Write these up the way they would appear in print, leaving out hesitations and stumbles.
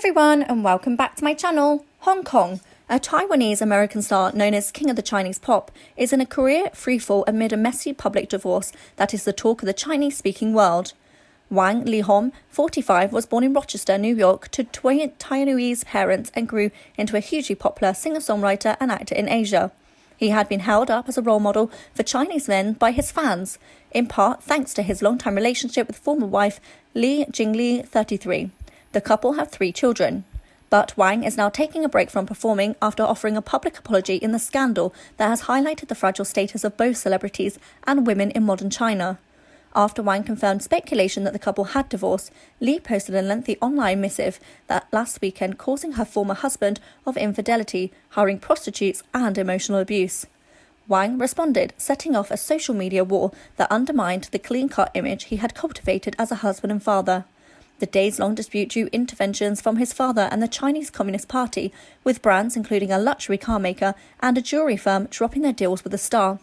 everyone and welcome back to my channel. Hong Kong, a Taiwanese American star known as King of the Chinese Pop, is in a career freefall amid a messy public divorce that is the talk of the Chinese-speaking world. Wang Leehom, 45, was born in Rochester, New York, to Taiwanese parents and grew into a hugely popular singer-songwriter and actor in Asia. He had been held up as a role model for Chinese men by his fans, in part thanks to his long-time relationship with former wife Jinglei, 33. The couple have 3 children. But Wang is now taking a break from performing after offering a public apology in the scandal that has highlighted the fragile status of both celebrities and women in modern China. After Wang confirmed speculation that the couple had divorced, Lee posted a lengthy online missive that last weekend causing her former husband of infidelity, hiring prostitutes and emotional abuse. Wang responded, setting off a social media war that undermined the clean-cut image he had cultivated as a husband and father. The days-long dispute drew interventions from his father and the Chinese Communist Party, with brands including a luxury car maker and a jewelry firm dropping their deals with the star.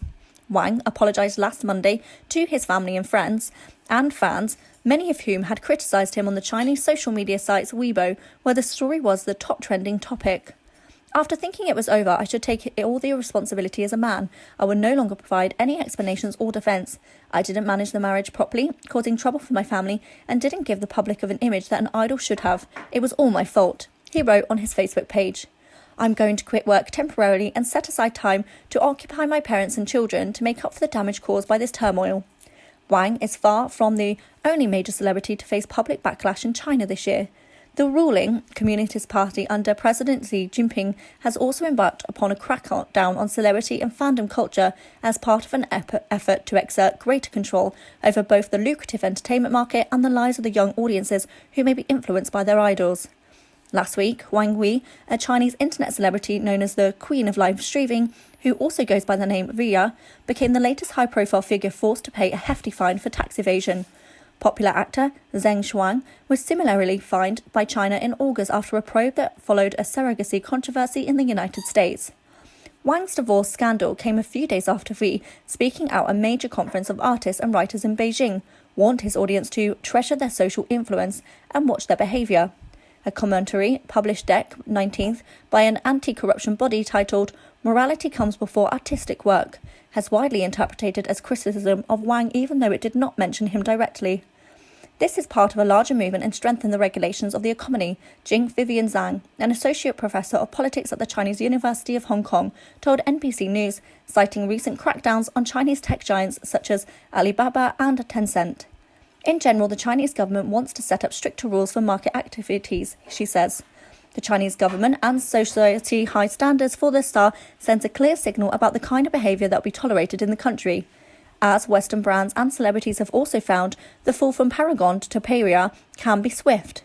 Wang apologized last Monday to his family and friends and fans, many of whom had criticized him on the Chinese social media sites Weibo, where the story was the top trending topic. After thinking it was over, I should take all the responsibility as a man. I would no longer provide any explanations or defense. I didn't manage the marriage properly, causing trouble for my family, and didn't give the public of an image that an idol should have. It was all my fault, he wrote on his Facebook page. I'm going to quit work temporarily and set aside time to occupy my parents and children to make up for the damage caused by this turmoil. Wang is far from the only major celebrity to face public backlash in China this year. The ruling Communist Party under President Xi Jinping has also embarked upon a crackdown on celebrity and fandom culture as part of an effort to exert greater control over both the lucrative entertainment market and the lives of the young audiences who may be influenced by their idols. Last week, Wang Wei, a Chinese internet celebrity known as the Queen of Live Streaming, who also goes by the name Ria, became the latest high-profile figure forced to pay a hefty fine for tax evasion. Popular actor Zheng Xuan was similarly fined by China in August after a probe that followed a surrogacy controversy in the United States. Wang's divorce scandal came a few days after Ri, speaking out at a major conference of artists and writers in Beijing, warned his audience to treasure their social influence and watch their behaviour. A commentary published Dec 19th by an anti-corruption body titled "Morality Comes Before Artistic Work" has widely interpreted as criticism of Wang even though it did not mention him directly. This is part of a larger movement in strengthening the regulations of the economy, Jing Vivian Zhang, an associate professor of politics at the Chinese University of Hong Kong, told NBC News, citing recent crackdowns on Chinese tech giants such as Alibaba and Tencent. In general, the Chinese government wants to set up stricter rules for market activities, she says. The Chinese government and society high standards for the star sends a clear signal about the kind of behaviour that will be tolerated in the country. As Western brands and celebrities have also found, the fall from paragon to pariah can be swift.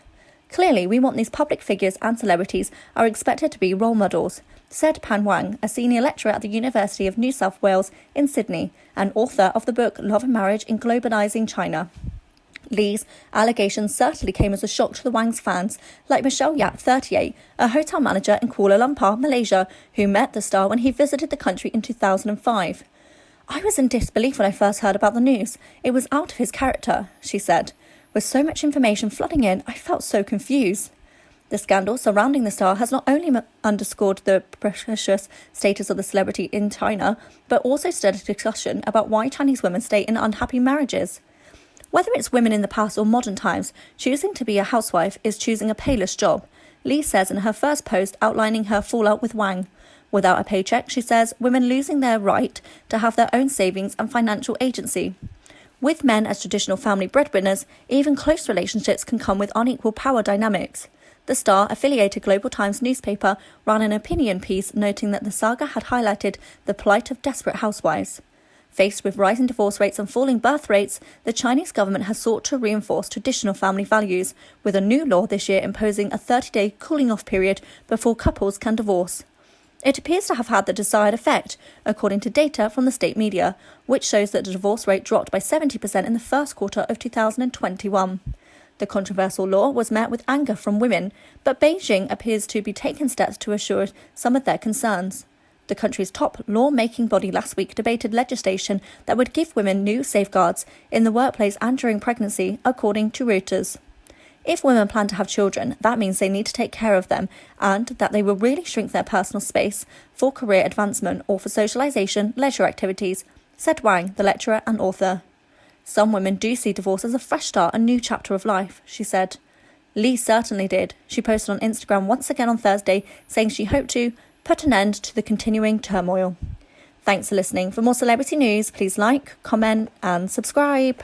Clearly, we want these public figures and celebrities are expected to be role models, said Pan Wang, a senior lecturer at the University of New South Wales in Sydney, and author of the book Love and Marriage in Globalising China. Lee's allegations certainly came as a shock to the Wang's fans, like Michelle Yap, 38, a hotel manager in Kuala Lumpur, Malaysia, who met the star when he visited the country in 2005. I was in disbelief when I first heard about the news. It was out of his character, she said. With so much information flooding in, I felt so confused. The scandal surrounding the star has not only underscored the precious status of the celebrity in China, but also stirred a discussion about why Chinese women stay in unhappy marriages. Whether it's women in the past or modern times, choosing to be a housewife is choosing a payless job, Lee says in her first post outlining her fallout with Wang. Without a paycheck, she says, women losing their right to have their own savings and financial agency. With men as traditional family breadwinners, even close relationships can come with unequal power dynamics. The Star-affiliated Global Times newspaper ran an opinion piece noting that the saga had highlighted the plight of desperate housewives. Faced with rising divorce rates and falling birth rates, the Chinese government has sought to reinforce traditional family values, with a new law this year imposing a 30-day cooling-off period before couples can divorce. It appears to have had the desired effect, according to data from the state media, which shows that the divorce rate dropped by 70% in the first quarter of 2021. The controversial law was met with anger from women, but Beijing appears to be taking steps to assure some of their concerns. The country's top law-making body last week debated legislation that would give women new safeguards in the workplace and during pregnancy, according to Reuters. If women plan to have children, that means they need to take care of them and that they will really shrink their personal space for career advancement or for socialisation, leisure activities, said Wang, the lecturer and author. Some women do see divorce as a fresh start, a new chapter of life, she said. Lee certainly did. She posted on Instagram once again on Thursday, saying she hoped to put an end to the continuing turmoil. Thanks for listening. For more celebrity news, please like, comment and subscribe.